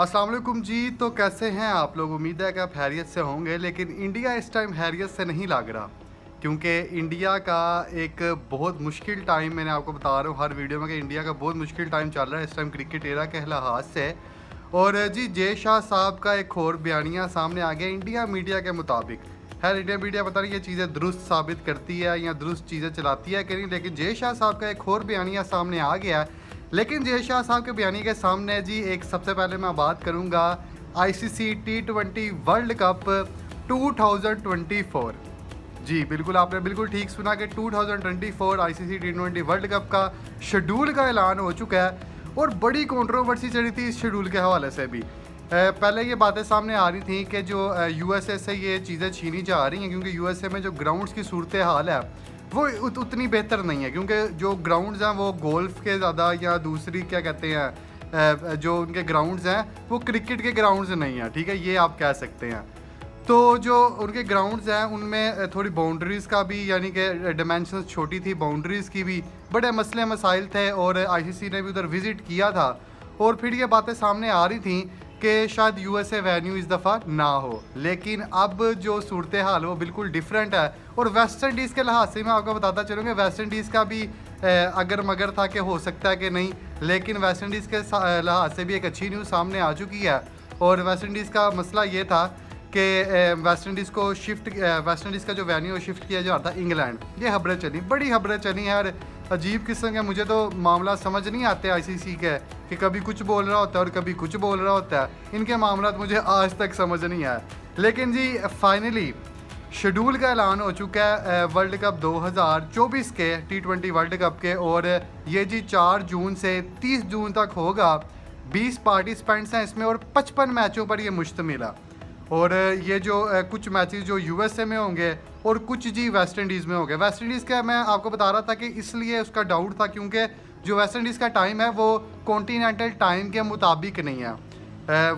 अस्सलाम वालेकुम जी। तो कैसे हैं आप लोग? उम्मीद है कि आप खैरियत से होंगे, लेकिन इंडिया इस टाइम खैरियत से नहीं लग रहा, क्योंकि इंडिया का एक बहुत मुश्किल टाइम, मैंने आपको बता रहा हूँ हर वीडियो में कि इंडिया का बहुत मुश्किल टाइम चल रहा है इस टाइम क्रिकेट एरा के लिहाज से। और जी जय शाह साहब का एक और बयानिया सामने आ गया इंडिया मीडिया के मुताबिक। खैर इंडिया मीडिया पता नहीं ये चीज़ें दुरुस्त साबित करती है या दुरुस्त चीज़ें चलाती है कि नहीं, लेकिन जय शाह साहब का एक और बयानिया सामने आ गया है। लेकिन जय शाह साहब के बयानी के सामने जी एक सबसे पहले मैं बात करूंगा आईसीसी टी20 वर्ल्ड कप 2024। जी बिल्कुल, आपने बिल्कुल ठीक सुना कि 2024 आईसीसी टी20 वर्ल्ड कप का शेड्यूल का ऐलान हो चुका है। और बड़ी कंट्रोवर्सी चली थी इस शेड्यूल के हवाले से भी। पहले ये बातें सामने आ रही थी कि जो यूएसए से ये चीज़ें छीनी जा रही हैं, क्योंकि यूएसए में जो ग्राउंड्स की सूरत हाल है वो उतनी बेहतर नहीं है, क्योंकि जो ग्राउंड्स हैं वो गोल्फ के ज़्यादा या दूसरी क्या कहते हैं जो उनके ग्राउंड्स हैं वो क्रिकेट के ग्राउंड्स नहीं हैं, ठीक है, ये आप कह सकते हैं। तो जो उनके ग्राउंड्स हैं उनमें थोड़ी बाउंड्रीज़ का भी, यानी कि डिमेंशंस छोटी थी, बाउंड्रीज़ की भी बड़े मसले मसाइल थे, और आईसीसी ने भी उधर विज़िट किया था। और फिर ये बातें सामने आ रही थी कि शायद यूएसए वेन्यू इस दफ़ा ना हो, लेकिन अब जो सूरत हाल वो बिल्कुल डिफरेंट है। और वेस्ट इंडीज़ के लिहाज से मैं आपको बताता चलूँगा, वेस्ट इंडीज़ का भी अगर मगर था कि हो सकता है कि नहीं, लेकिन वेस्ट इंडीज़ के लिहाज से भी एक अच्छी न्यूज़ सामने आ चुकी है। और वेस्ट इंडीज़ का मसला ये था कि वेस्ट इंडीज़ को वेस्ट इंडीज़ का जो वेन्यू शिफ्ट किया जा रहा था इंग्लैंड। ये खबरें चली, बड़ी खबरें चली हैं, और अजीब किस्म के मुझे तो मामला समझ नहीं आते आईसीसी के, कि कभी कुछ बोल रहा होता है और कभी कुछ बोल रहा होता है। इनके मामला मुझे आज तक समझ नहीं आया। लेकिन जी फाइनली शेड्यूल का ऐलान हो चुका है वर्ल्ड कप 2024 के टी20 वर्ल्ड कप के, और ये जी 4 जून से 30 जून तक होगा। 20 पार्टिसिपेंट्स हैं इसमें और 55 मैचों पर यह मुश्तमिल है। और ये जो कुछ मैचेस जो यूएसए में होंगे और कुछ जी वेस्ट इंडीज़ में होंगे। वेस्ट इंडीज़ का मैं आपको बता रहा था कि इसलिए उसका डाउट था क्योंकि जो वेस्ट इंडीज़ का टाइम है वो कॉन्टीनेंटल टाइम के मुताबिक नहीं है।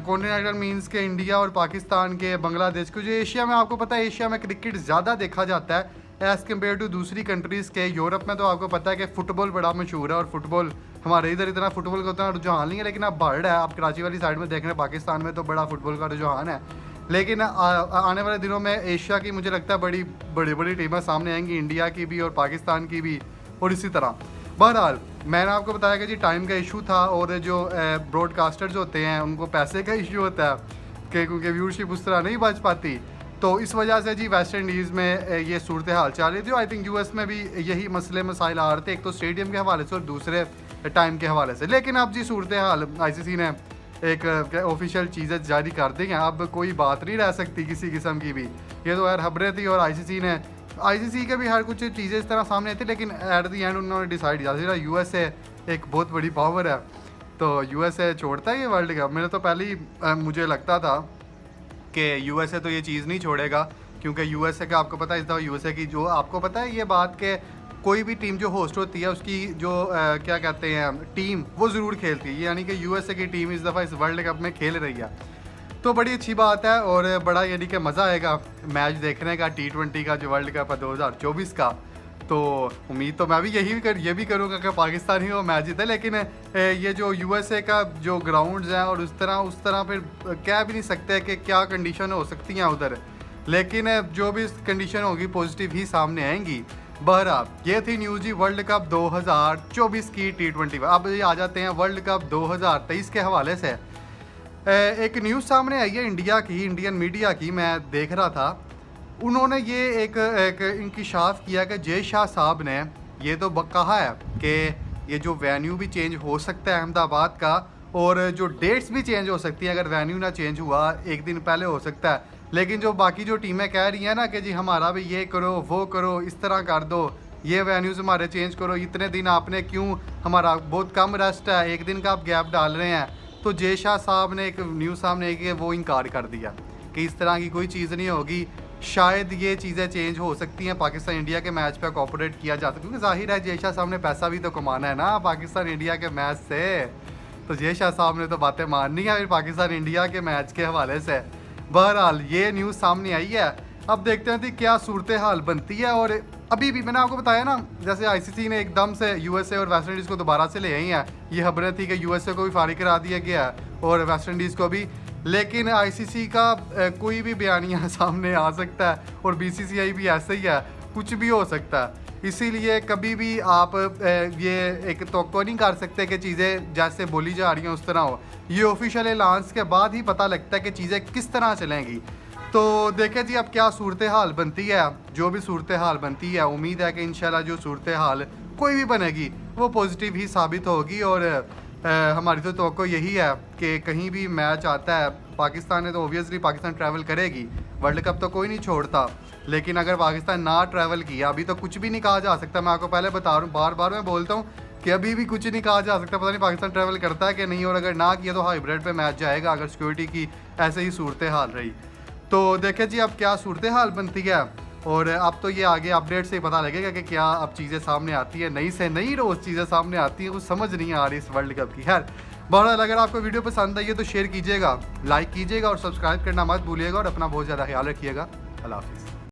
कॉन्टीनेंटल मींस के इंडिया और पाकिस्तान के, बांग्लादेश के, जो एशिया में आपको पता है एशिया में क्रिकेट ज़्यादा देखा जाता है एज़ कम्पेयर टू दूसरी कंट्रीज़ के। यूरोप में तो आपको पता है कि फ़ुटबॉल बड़ा मशहूर है, और फुटबॉल हमारे इधर इतना फुटबॉल का उतना रुझान नहीं है, लेकिन अब बढ़ रहा है। आप कराची वाली साइड में देख रहे हैं, पाकिस्तान में तो बड़ा फुटबॉल का रुझान है। लेकिन आने वाले दिनों में एशिया की मुझे लगता है बड़ी बड़ी बड़ी टीमें सामने आएंगी, इंडिया की भी और पाकिस्तान की भी, और इसी तरह। बहरहाल मैंने आपको बताया कि जी टाइम का इशू था, और जो ब्रॉडकास्टर्स होते हैं उनको पैसे का इशू होता है कि क्योंकि व्यूअरशिप उस तरह नहीं बच पाती, तो इस वजह से जी वेस्ट इंडीज़ में ये सूरत हाल चल रही थी। आई थिंक यूएस में भी यही मसले मसाइल आ रहे थे, एक तो स्टेडियम के हवाले से और दूसरे टाइम के हवाले से। लेकिन अब जी सूरत हाल आईसीसी ने एक ऑफिशियल चीज़ें जारी कर दी हैं, अब कोई बात नहीं रह सकती किसी किस्म की भी। ये तो यार खबरें थी, और आईसीसी के भी हर कुछ चीज़ें इस तरह सामने थी, लेकिन एट द एंड उन्होंने डिसाइड किया। यूएसए एक बहुत बड़ी पावर है, तो यूएसए छोड़ता है ये वर्ल्ड कप। मेरे तो पहले ही मुझे लगता था कि यूएसए तो ये चीज़ नहीं छोड़ेगा, क्योंकि यूएसए का आपको पता है इस दफ़ा यूएसए की जो आपको पता है ये बात कि कोई भी टीम जो होस्ट होती है उसकी जो क्या कहते हैं टीम वो ज़रूर खेलती है, यानी कि यूएसए की टीम इस दफ़ा इस वर्ल्ड कप में खेल रही है, तो बड़ी अच्छी बात है। और बड़ा यानी कि मज़ा आएगा मैच देखने का, टी20 का जो वर्ल्ड कप है 2024 का। तो उम्मीद तो मैं भी ये भी करूँगा कि पाकिस्तान ही वो मैच जीते। लेकिन ये जो यूएसए का जो ग्राउंड्स हैं और उस तरह फिर कह भी नहीं सकते कि क्या कंडीशन हो सकती हैं उधर, लेकिन जो भी कंडीशन होगी पॉजिटिव ही सामने आएंगी। बहरहाल ये थी न्यूज़ जी वर्ल्ड कप 2024 की टी20। अब ये आ जाते हैं वर्ल्ड कप 2023 के हवाले से। एक न्यूज़ सामने आई है इंडिया की, इंडियन मीडिया की, मैं देख रहा था। उन्होंने ये एक इंकिशाफ किया कि जय शाह साहब ने ये तो कहा है कि ये जो वेन्यू भी चेंज हो सकता है अहमदाबाद का, और जो डेट्स भी चेंज हो सकती हैं। अगर वेन्यू ना चेंज हुआ एक दिन पहले हो सकता है, लेकिन जो बाकी जो टीमें कह रही हैं ना कि जी हमारा भी ये करो वो करो, इस तरह कर दो, ये वेन्यूज़ हमारे चेंज करो, इतने दिन आपने क्यों, हमारा बहुत कम रेस्ट है, एक दिन का आप गैप डाल रहे हैं। तो जय शाह साहब ने एक न्यूज़ सामने आई कि वो इनकार कर दिया कि इस तरह की कोई चीज़ नहीं होगी। शायद ये चीज़ें चेंज हो सकती हैं, पाकिस्तान इंडिया के मैच पे कोऑपरेट किया जा सकता है, क्योंकि जाहिर है जय शाह साहब ने पैसा भी तो कमाना है ना पाकिस्तान इंडिया के मैच से। तो जय शाह साहब ने तो बातें माननी है फिर पाकिस्तान इंडिया के मैच के हवाले से। बहरहाल ये न्यूज़ सामने आई है, अब देखते हैं कि क्या सूरत हाल बनती है। और अभी भी मैंने आपको बताया ना, जैसे आईसीसी ने एकदम से यूएसए और वेस्ट इंडीज़ को दोबारा से ले आई हैं, ये खबरें थी कि यूएसए को भी फारिग करा दिया गया है और वेस्ट इंडीज़ को भी। लेकिन आईसीसी का कोई भी बयानिया सामने आ सकता है और बीसीसीआई भी ऐसे ही है, कुछ भी हो सकता है। इसीलिए कभी भी आप ये एक तवक्को नहीं कर सकते कि चीज़ें जैसे बोली जा रही हैं उस तरह हो। ये ऑफिशियल ऐलान के बाद ही पता लगता है कि चीज़ें किस तरह चलेंगी। तो देखें जी अब क्या सूरत हाल बनती है। जो भी सूरत हाल बनती है उम्मीद है कि इंशाल्लाह जो सूरत हाल कोई भी बनेगी वो पॉजिटिव ही साबित होगी। और हमारी तो तवक्को यही है कि कहीं भी मैच आता है, पाकिस्तान ने तो ओबियसली पाकिस्तान ट्रैवल करेगी, वर्ल्ड कप तो कोई नहीं छोड़ता। लेकिन अगर पाकिस्तान ना ट्रैवल किया, अभी तो कुछ भी नहीं कहा जा सकता। मैं आपको पहले बता रहा हूँ, बार बार मैं बोलता हूँ कि अभी भी कुछ नहीं कहा जा सकता, पता नहीं पाकिस्तान ट्रैवल करता है कि नहीं। और अगर ना किया तो हाइब्रिड पे मैच जाएगा अगर सिक्योरिटी की ऐसे ही सूरत हाल रही। तो देखें जी अब क्या सूरत हाल बनती है। और अब तो ये आगे अपडेट से ही पता लगेगा कि क्या अब चीज़ें सामने आती है, नई से नई रोज़ चीज़ें सामने आती हैं, कुछ समझ नहीं आ रही इस वर्ल्ड कप की। खैर बहरहाल अगर आपको वीडियो पसंद आई है तो शेयर कीजिएगा, लाइक कीजिएगा और सब्सक्राइब करना मत भूलिएगा और अपना बहुत ज़्यादा ख्याल रखिएगा। अल्लाह हाफिज़।